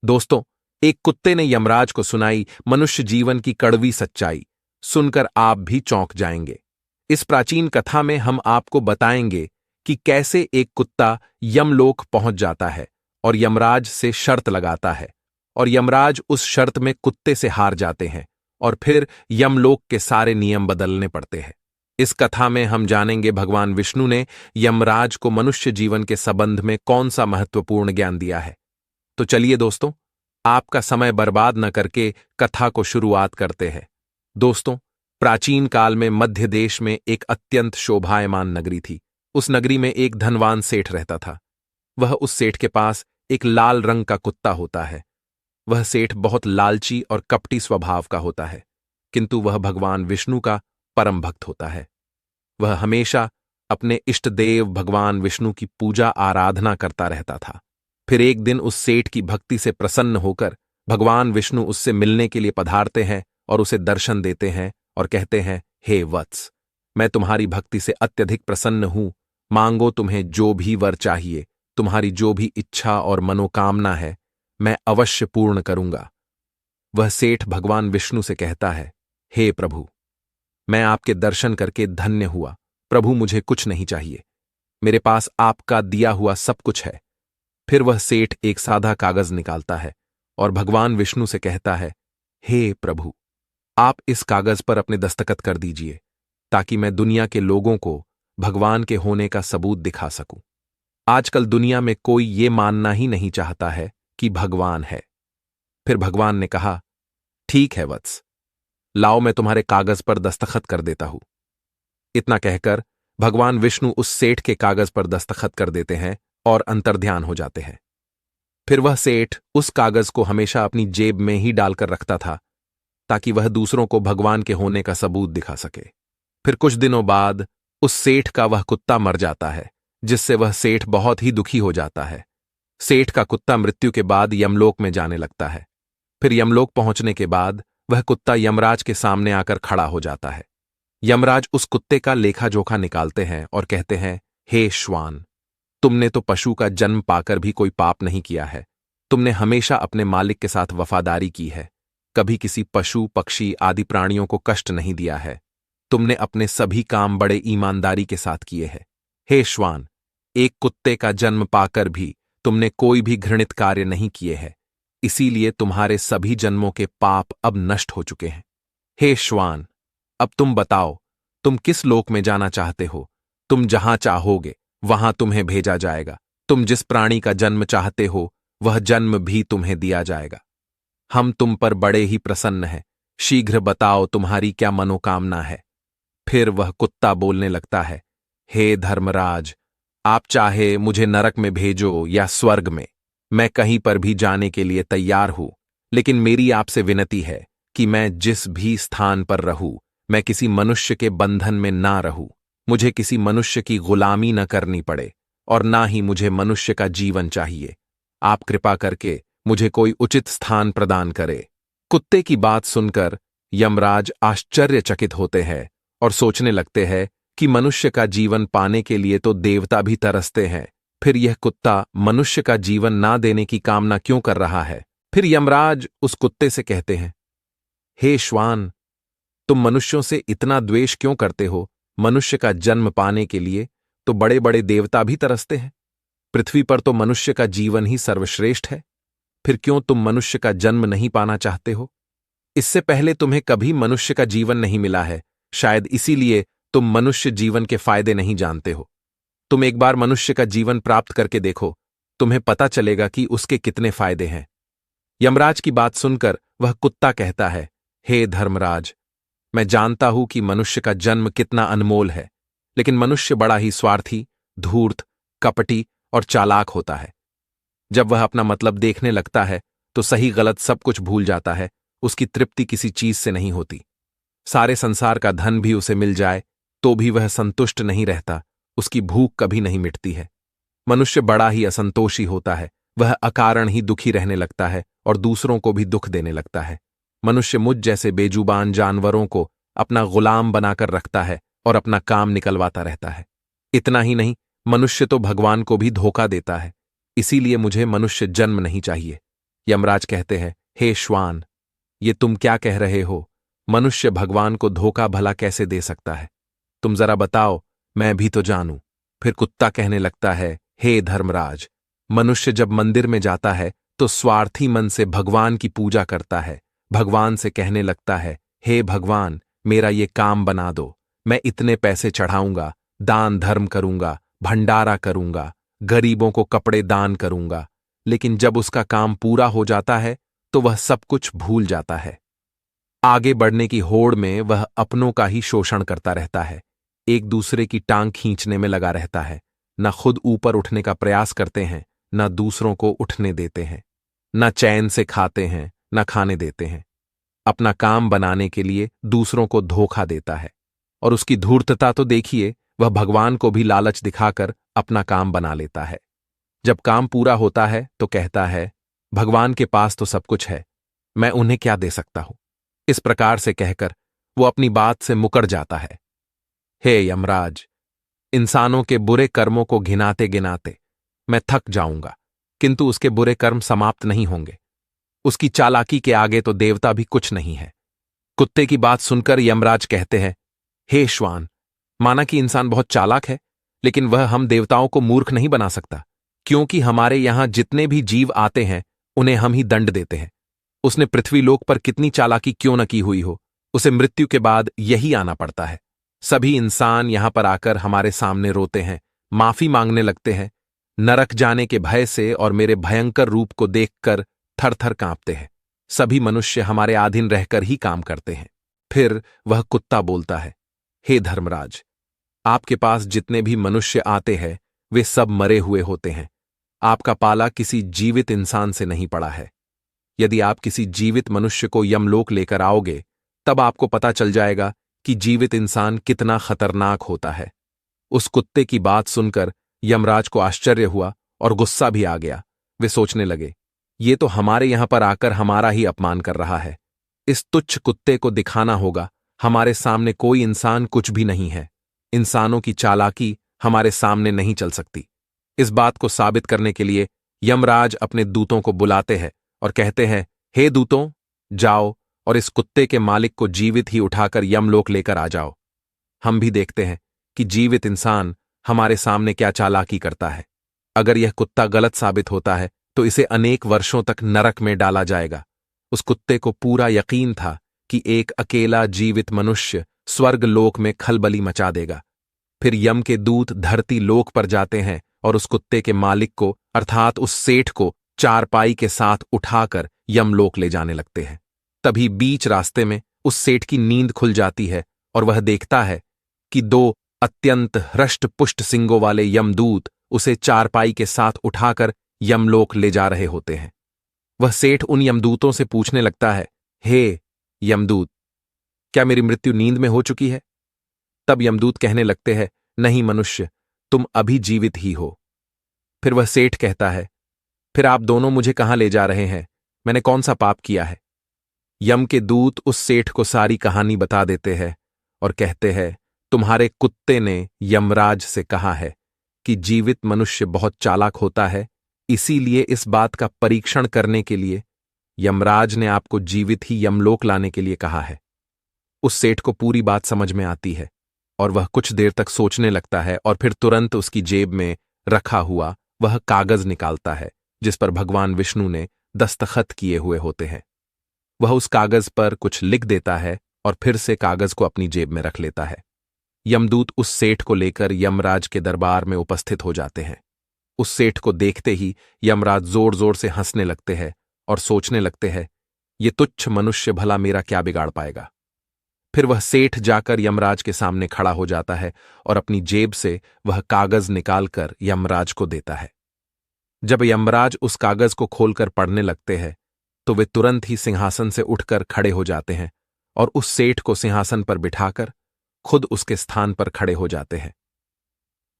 दोस्तों, एक कुत्ते ने यमराज को सुनाई मनुष्य जीवन की कड़वी सच्चाई। सुनकर आप भी चौंक जाएंगे। इस प्राचीन कथा में हम आपको बताएंगे कि कैसे एक कुत्ता यमलोक पहुंच जाता है और यमराज से शर्त लगाता है, और यमराज उस शर्त में कुत्ते से हार जाते हैं और फिर यमलोक के सारे नियम बदलने पड़ते हैं। इस कथा में हम जानेंगे भगवान विष्णु ने यमराज को मनुष्य जीवन के संबंध में कौन सा महत्वपूर्ण ज्ञान दिया है। तो चलिए दोस्तों, आपका समय बर्बाद न करके कथा को शुरुआत करते हैं। दोस्तों, प्राचीन काल में मध्य देश में एक अत्यंत शोभायमान नगरी थी। उस नगरी में एक धनवान सेठ रहता था। वह उस सेठ के पास एक लाल रंग का कुत्ता होता है। वह सेठ बहुत लालची और कपटी स्वभाव का होता है, किंतु वह भगवान विष्णु का परम भक्त होता है। वह हमेशा अपने इष्ट देव भगवान विष्णु की पूजा आराधना करता रहता था। फिर एक दिन उस सेठ की भक्ति से प्रसन्न होकर भगवान विष्णु उससे मिलने के लिए पधारते हैं और उसे दर्शन देते हैं और कहते हैं, हे वत्स, मैं तुम्हारी भक्ति से अत्यधिक प्रसन्न हूं। मांगो तुम्हें जो भी वर चाहिए, तुम्हारी जो भी इच्छा और मनोकामना है, मैं अवश्य पूर्ण करूंगा। वह सेठ भगवान विष्णु से कहता है, हे प्रभु, मैं आपके दर्शन करके धन्य हुआ। प्रभु, मुझे कुछ नहीं चाहिए, मेरे पास आपका दिया हुआ सब कुछ है। फिर वह सेठ एक सादा कागज निकालता है और भगवान विष्णु से कहता है, हे प्रभु, आप इस कागज पर अपने दस्तखत कर दीजिए ताकि मैं दुनिया के लोगों को भगवान के होने का सबूत दिखा सकूं। आजकल दुनिया में कोई ये मानना ही नहीं चाहता है कि भगवान है। फिर भगवान ने कहा, ठीक है वत्स, लाओ मैं तुम्हारे कागज पर दस्तखत कर देता हूं। इतना कहकर भगवान विष्णु उस सेठ के कागज पर दस्तखत कर देते हैं और अंतर्ध्यान हो जाते हैं। फिर वह सेठ उस कागज को हमेशा अपनी जेब में ही डालकर रखता था ताकि वह दूसरों को भगवान के होने का सबूत दिखा सके। फिर कुछ दिनों बाद उस सेठ का वह कुत्ता मर जाता है, जिससे वह सेठ बहुत ही दुखी हो जाता है। सेठ का कुत्ता मृत्यु के बाद यमलोक में जाने लगता है। फिर यमलोक पहुंचने के बाद वह कुत्ता यमराज के सामने आकर खड़ा हो जाता है। यमराज उस कुत्ते का लेखा जोखा निकालते हैं और कहते हैं, हे श्वान, तुमने तो पशु का जन्म पाकर भी कोई पाप नहीं किया है। तुमने हमेशा अपने मालिक के साथ वफादारी की है, कभी किसी पशु पक्षी आदि प्राणियों को कष्ट नहीं दिया है। तुमने अपने सभी काम बड़े ईमानदारी के साथ किए हैं। हे श्वान, एक कुत्ते का जन्म पाकर भी तुमने कोई भी घृणित कार्य नहीं किए हैं, इसीलिए तुम्हारे सभी जन्मों के पाप अब नष्ट हो चुके हैं। हे श्वान, अब तुम बताओ, तुम किस लोक में जाना चाहते हो? तुम जहां चाहोगे वहां तुम्हें भेजा जाएगा। तुम जिस प्राणी का जन्म चाहते हो वह जन्म भी तुम्हें दिया जाएगा। हम तुम पर बड़े ही प्रसन्न हैं। शीघ्र बताओ तुम्हारी क्या मनोकामना है। फिर वह कुत्ता बोलने लगता है, हे धर्मराज, आप चाहे मुझे नरक में भेजो या स्वर्ग में, मैं कहीं पर भी जाने के लिए तैयार हूं। लेकिन मेरी आपसे विनती है कि मैं जिस भी स्थान पर रहूं, मैं किसी मनुष्य के बंधन में ना रहूं। मुझे किसी मनुष्य की गुलामी न करनी पड़े और ना ही मुझे मनुष्य का जीवन चाहिए। आप कृपा करके मुझे कोई उचित स्थान प्रदान करे। कुत्ते की बात सुनकर यमराज आश्चर्यचकित होते हैं और सोचने लगते हैं कि मनुष्य का जीवन पाने के लिए तो देवता भी तरसते हैं, फिर यह कुत्ता मनुष्य का जीवन ना देने की कामना क्यों कर रहा है। फिर यमराज उस कुत्ते से कहते हैं, हे श्वान, तुम मनुष्यों से इतना द्वेष क्यों करते हो? मनुष्य का जन्म पाने के लिए तो बड़े बड़े देवता भी तरसते हैं। पृथ्वी पर तो मनुष्य का जीवन ही सर्वश्रेष्ठ है। फिर क्यों तुम मनुष्य का जन्म नहीं पाना चाहते हो? इससे पहले तुम्हें कभी मनुष्य का जीवन नहीं मिला है, शायद इसीलिए तुम मनुष्य जीवन के फायदे नहीं जानते हो। तुम एक बार मनुष्य का जीवन प्राप्त करके देखो, तुम्हें पता चलेगा कि उसके कितने फायदे हैं। यमराज की बात सुनकर वह कुत्ता कहता है, हे धर्मराज, मैं जानता हूं कि मनुष्य का जन्म कितना अनमोल है, लेकिन मनुष्य बड़ा ही स्वार्थी, धूर्त, कपटी और चालाक होता है। जब वह अपना मतलब देखने लगता है तो सही गलत सब कुछ भूल जाता है। उसकी तृप्ति किसी चीज से नहीं होती। सारे संसार का धन भी उसे मिल जाए तो भी वह संतुष्ट नहीं रहता। उसकी भूख कभी नहीं मिटती है। मनुष्य बड़ा ही असंतोषी होता है। वह अकारण ही दुखी रहने लगता है और दूसरों को भी दुख देने लगता है। मनुष्य मुझ जैसे बेजुबान जानवरों को अपना गुलाम बनाकर रखता है और अपना काम निकलवाता रहता है। इतना ही नहीं, मनुष्य तो भगवान को भी धोखा देता है। इसीलिए मुझे मनुष्य जन्म नहीं चाहिए। यमराज कहते हैं, हे श्वान, ये तुम क्या कह रहे हो? मनुष्य भगवान को धोखा भला कैसे दे सकता है? तुम जरा बताओ, मैं भी तो जानूं। फिर कुत्ता कहने लगता है, हे धर्मराज, मनुष्य जब मंदिर में जाता है तो स्वार्थी मन से भगवान की पूजा करता है। भगवान से कहने लगता है, हे भगवान, मेरा ये काम बना दो, मैं इतने पैसे चढ़ाऊंगा, दान धर्म करूंगा, भंडारा करूंगा, गरीबों को कपड़े दान करूंगा। लेकिन जब उसका काम पूरा हो जाता है तो वह सब कुछ भूल जाता है। आगे बढ़ने की होड़ में वह अपनों का ही शोषण करता रहता है, एक दूसरे की टांग खींचने में लगा रहता है, न खुद ऊपर उठने का प्रयास करते हैं, न दूसरों को उठने देते हैं, न चैन से खाते हैं, न खाने देते हैं। अपना काम बनाने के लिए दूसरों को धोखा देता है। और उसकी धूर्तता तो देखिए, वह भगवान को भी लालच दिखाकर अपना काम बना लेता है। जब काम पूरा होता है तो कहता है, भगवान के पास तो सब कुछ है, मैं उन्हें क्या दे सकता हूं। इस प्रकार से कहकर वो अपनी बात से मुकर जाता है। हे यमराज, इंसानों के बुरे कर्मों को घिनाते गिनाते मैं थक जाऊंगा, किंतु उसके बुरे कर्म समाप्त नहीं होंगे। उसकी चालाकी के आगे तो देवता भी कुछ नहीं है। कुत्ते की बात सुनकर यमराज कहते हैं, हे श्वान, माना कि इंसान बहुत चालाक है, लेकिन वह हम देवताओं को मूर्ख नहीं बना सकता, क्योंकि हमारे यहां जितने भी जीव आते हैं उन्हें हम ही दंड देते हैं। उसने पृथ्वीलोक पर कितनी चालाकी क्यों न की हुई हो, उसे मृत्यु के बाद यही आना पड़ता है। सभी इंसान यहां पर आकर हमारे सामने रोते हैं, माफी मांगने लगते हैं, नरक जाने के भय से और मेरे भयंकर रूप को देखकर थर थर कांपते हैं। सभी मनुष्य हमारे अधीन रहकर ही काम करते हैं। फिर वह कुत्ता बोलता है, हे धर्मराज, आपके पास जितने भी मनुष्य आते हैं वे सब मरे हुए होते हैं। आपका पाला किसी जीवित इंसान से नहीं पड़ा है। यदि आप किसी जीवित मनुष्य को यमलोक लेकर आओगे तब आपको पता चल जाएगा कि जीवित इंसान कितना खतरनाक होता है। उस कुत्ते की बात सुनकर यमराज को आश्चर्य हुआ और गुस्सा भी आ गया। वे सोचने लगे, ये तो हमारे यहां पर आकर हमारा ही अपमान कर रहा है। इस तुच्छ कुत्ते को दिखाना होगा हमारे सामने कोई इंसान कुछ भी नहीं है। इंसानों की चालाकी हमारे सामने नहीं चल सकती। इस बात को साबित करने के लिए यमराज अपने दूतों को बुलाते हैं और कहते हैं, हे दूतों, जाओ और इस कुत्ते के मालिक को जीवित ही उठाकर यमलोक लेकर आ जाओ। हम भी देखते हैं कि जीवित इंसान हमारे सामने क्या चालाकी करता है। अगर यह कुत्ता गलत साबित होता है तो इसे अनेक वर्षों तक नरक में डाला जाएगा। उस कुत्ते को पूरा यकीन था कि एक अकेला जीवित मनुष्य स्वर्ग लोक में खलबली मचा देगा। फिर यम के दूत धरती लोक पर जाते हैं और उस कुत्ते के मालिक को अर्थात उस सेठ को चारपाई के साथ उठाकर यमलोक ले जाने लगते हैं। तभी बीच रास्ते में उस सेठ की नींद खुल जाती है और वह देखता है कि दो अत्यंत हृष्ट पुष्ट सिंगों वाले यमदूत उसे चारपाई के साथ उठाकर यमलोक ले जा रहे होते हैं। वह सेठ उन यमदूतों से पूछने लगता है, हे यमदूत, क्या मेरी मृत्यु नींद में हो चुकी है? तब यमदूत कहने लगते हैं, नहीं मनुष्य, तुम अभी जीवित ही हो। फिर वह सेठ कहता है, फिर आप दोनों मुझे कहां ले जा रहे हैं? मैंने कौन सा पाप किया है? यम के दूत उस सेठ को सारी कहानी बता देते हैं और कहते हैं, तुम्हारे कुत्ते ने यमराज से कहा है कि जीवित मनुष्य बहुत चालाक होता है, इसीलिए इस बात का परीक्षण करने के लिए यमराज ने आपको जीवित ही यमलोक लाने के लिए कहा है। उस सेठ को पूरी बात समझ में आती है और वह कुछ देर तक सोचने लगता है और फिर तुरंत उसकी जेब में रखा हुआ वह कागज निकालता है जिस पर भगवान विष्णु ने दस्तखत किए हुए होते हैं। वह उस कागज पर कुछ लिख देता है और फिर से कागज को अपनी जेब में रख लेता है। यमदूत उस सेठ को लेकर यमराज के दरबार में उपस्थित हो जाते हैं। उस सेठ को देखते ही यमराज जोर जोर से हंसने लगते हैं और सोचने लगते हैं, ये तुच्छ मनुष्य भला मेरा क्या बिगाड़ पाएगा। फिर वह सेठ जाकर यमराज के सामने खड़ा हो जाता है और अपनी जेब से वह कागज निकालकर यमराज को देता है। जब यमराज उस कागज को खोलकर पढ़ने लगते हैं तो वे तुरंत ही सिंहासन से उठकर खड़े हो जाते हैं और उस सेठ को सिंहासन पर बिठाकर खुद उसके स्थान पर खड़े हो जाते हैं,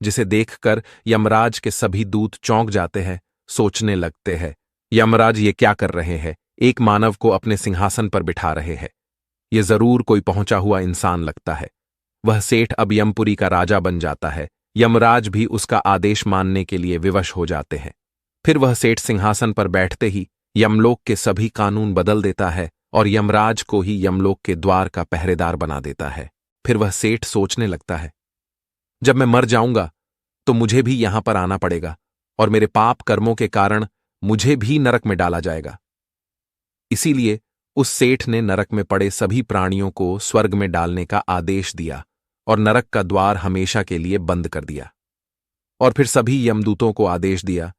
जिसे देखकर यमराज के सभी दूत चौंक जाते हैं, सोचने लगते हैं, यमराज ये क्या कर रहे हैं? एक मानव को अपने सिंहासन पर बिठा रहे हैं। ये जरूर कोई पहुंचा हुआ इंसान लगता है। वह सेठ अब यमपुरी का राजा बन जाता है। यमराज भी उसका आदेश मानने के लिए विवश हो जाते हैं। फिर वह सेठ सिंहासन पर बैठते ही यमलोक के सभी कानून बदल देता है और यमराज को ही यमलोक के द्वार का पहरेदार बना देता है। फिर वह सेठ सोचने लगता है, जब मैं मर जाऊंगा तो मुझे भी यहां पर आना पड़ेगा और मेरे पाप कर्मों के कारण मुझे भी नरक में डाला जाएगा। इसीलिए उस सेठ ने नरक में पड़े सभी प्राणियों को स्वर्ग में डालने का आदेश दिया और नरक का द्वार हमेशा के लिए बंद कर दिया। और फिर सभी यमदूतों को आदेश दिया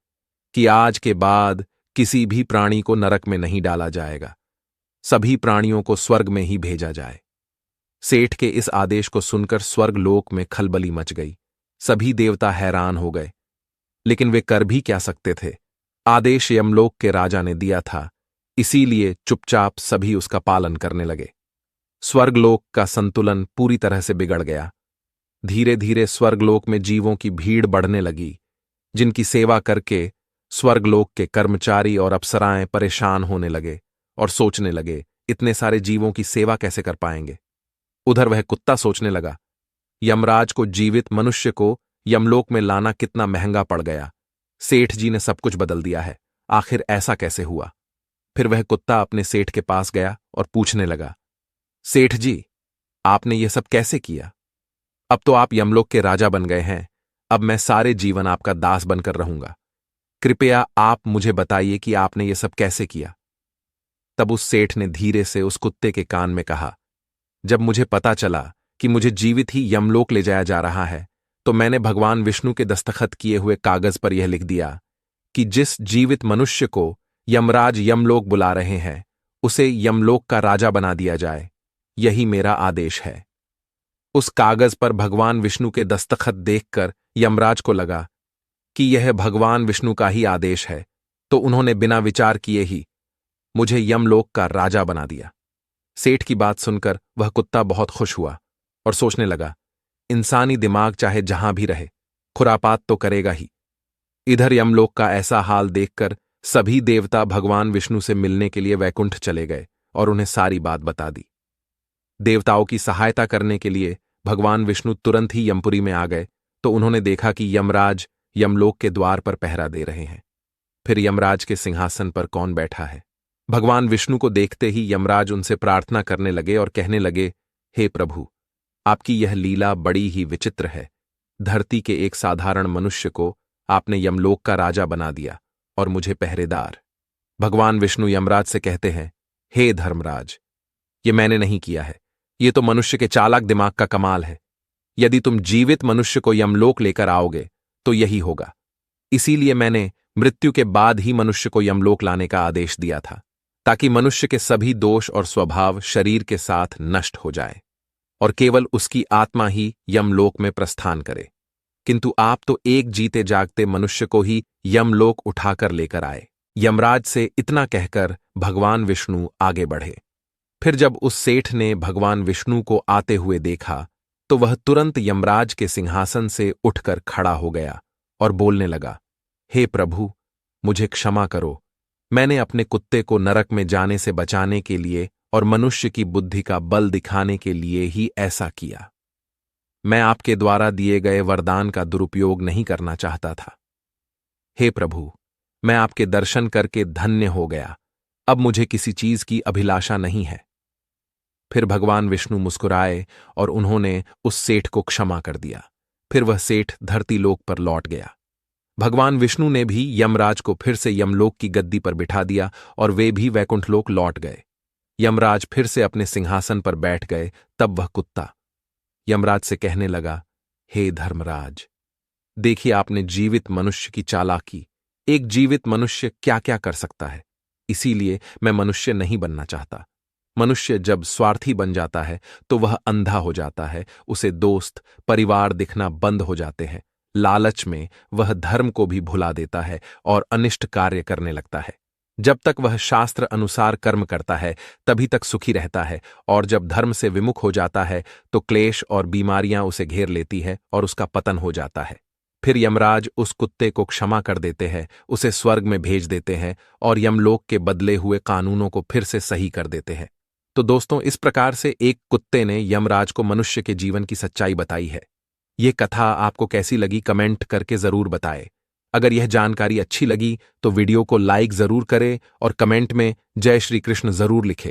कि आज के बाद किसी भी प्राणी को नरक में नहीं डाला जाएगा, सभी प्राणियों को स्वर्ग में ही भेजा जाए। सेठ के इस आदेश को सुनकर स्वर्गलोक में खलबली मच गई। सभी देवता हैरान हो गए, लेकिन वे कर भी क्या सकते थे। आदेश यमलोक के राजा ने दिया था, इसीलिए चुपचाप सभी उसका पालन करने लगे। स्वर्गलोक का संतुलन पूरी तरह से बिगड़ गया। धीरे धीरे स्वर्गलोक में जीवों की भीड़ बढ़ने लगी, जिनकी सेवा करके स्वर्गलोक के कर्मचारी और अप्सराएं परेशान होने लगे और सोचने लगे, इतने सारे जीवों की सेवा कैसे कर पाएंगे। उधर वह कुत्ता सोचने लगा, यमराज को जीवित मनुष्य को यमलोक में लाना कितना महंगा पड़ गया। सेठ जी ने सब कुछ बदल दिया है, आखिर ऐसा कैसे हुआ। फिर वह कुत्ता अपने सेठ के पास गया और पूछने लगा, सेठ जी, आपने ये सब कैसे किया? अब तो आप यमलोक के राजा बन गए हैं, अब मैं सारे जीवन आपका दास बनकर रहूंगा। कृपया आप मुझे बताइए कि आपने ये सब कैसे किया। तब उस सेठ ने धीरे से उस कुत्ते के कान में कहा, जब मुझे पता चला कि मुझे जीवित ही यमलोक ले जाया जा रहा है, तो मैंने भगवान विष्णु के दस्तखत किए हुए कागज पर यह लिख दिया कि जिस जीवित मनुष्य को यमराज यमलोक बुला रहे हैं, उसे यमलोक का राजा बना दिया जाए। यही मेरा आदेश है। उस कागज पर भगवान विष्णु के दस्तखत देखकर यमराज को लगा कि यह भगवान विष्णु का ही आदेश है, तो उन्होंने बिना विचार किए ही मुझे यमलोक का राजा बना दिया। सेठ की बात सुनकर वह कुत्ता बहुत खुश हुआ और सोचने लगा, इंसानी दिमाग चाहे जहां भी रहे, खुरापात तो करेगा ही। इधर यमलोक का ऐसा हाल देखकर सभी देवता भगवान विष्णु से मिलने के लिए वैकुंठ चले गए और उन्हें सारी बात बता दी। देवताओं की सहायता करने के लिए भगवान विष्णु तुरंत ही यमपुरी में आ गए, तो उन्होंने देखा कि यमराज यमलोक के द्वार पर पहरा दे रहे हैं। फिर यमराज के सिंहासन पर कौन बैठा है? भगवान विष्णु को देखते ही यमराज उनसे प्रार्थना करने लगे और कहने लगे, हे प्रभु, आपकी यह लीला बड़ी ही विचित्र है। धरती के एक साधारण मनुष्य को आपने यमलोक का राजा बना दिया और मुझे पहरेदार। भगवान विष्णु यमराज से कहते हैं, हे धर्मराज, ये मैंने नहीं किया है, ये तो मनुष्य के चालाक दिमाग का कमाल है। यदि तुम जीवित मनुष्य को यमलोक लेकर आओगे तो यही होगा। इसीलिए मैंने मृत्यु के बाद ही मनुष्य को यमलोक लाने का आदेश दिया था, ताकि मनुष्य के सभी दोष और स्वभाव शरीर के साथ नष्ट हो जाए और केवल उसकी आत्मा ही यमलोक में प्रस्थान करे। किंतु आप तो एक जीते जागते मनुष्य को ही यमलोक उठाकर लेकर आए। यमराज से इतना कहकर भगवान विष्णु आगे बढ़े। फिर जब उस सेठ ने भगवान विष्णु को आते हुए देखा, तो वह तुरंत यमराज के सिंहासन से उठकर खड़ा हो गया और बोलने लगा, हे प्रभु, मुझे क्षमा करो। मैंने अपने कुत्ते को नरक में जाने से बचाने के लिए और मनुष्य की बुद्धि का बल दिखाने के लिए ही ऐसा किया। मैं आपके द्वारा दिए गए वरदान का दुरुपयोग नहीं करना चाहता था। हे प्रभु, मैं आपके दर्शन करके धन्य हो गया। अब मुझे किसी चीज की अभिलाषा नहीं है। फिर भगवान विष्णु मुस्कुराए और उन्होंने उस सेठ को क्षमा कर दिया। फिर वह सेठ धरती लोक पर लौट गया। भगवान विष्णु ने भी यमराज को फिर से यमलोक की गद्दी पर बिठा दिया और वे भी वैकुंठ लोक लौट गए। यमराज फिर से अपने सिंहासन पर बैठ गए। तब वह कुत्ता यमराज से कहने लगा, हे धर्मराज, देखिए आपने जीवित मनुष्य की चालाकी। एक जीवित मनुष्य क्या क्या कर सकता है। इसीलिए मैं मनुष्य नहीं बनना चाहता। मनुष्य जब स्वार्थी बन जाता है तो वह अंधा हो जाता है, उसे दोस्त परिवार दिखना बंद हो जाते हैं। लालच में वह धर्म को भी भुला देता है और अनिष्ट कार्य करने लगता है। जब तक वह शास्त्र अनुसार कर्म करता है तभी तक सुखी रहता है, और जब धर्म से विमुख हो जाता है तो क्लेश और बीमारियां उसे घेर लेती है और उसका पतन हो जाता है। फिर यमराज उस कुत्ते को क्षमा कर देते हैं, उसे स्वर्ग में भेज देते हैं और यमलोक के बदले हुए कानूनों को फिर से सही कर देते हैं। तो दोस्तों, इस प्रकार से एक कुत्ते ने यमराज को मनुष्य के जीवन की सच्चाई बताई है। ये कथा आपको कैसी लगी कमेंट करके जरूर बताएं। अगर यह जानकारी अच्छी लगी तो वीडियो को लाइक जरूर करें और कमेंट में जय श्री कृष्ण जरूर लिखें।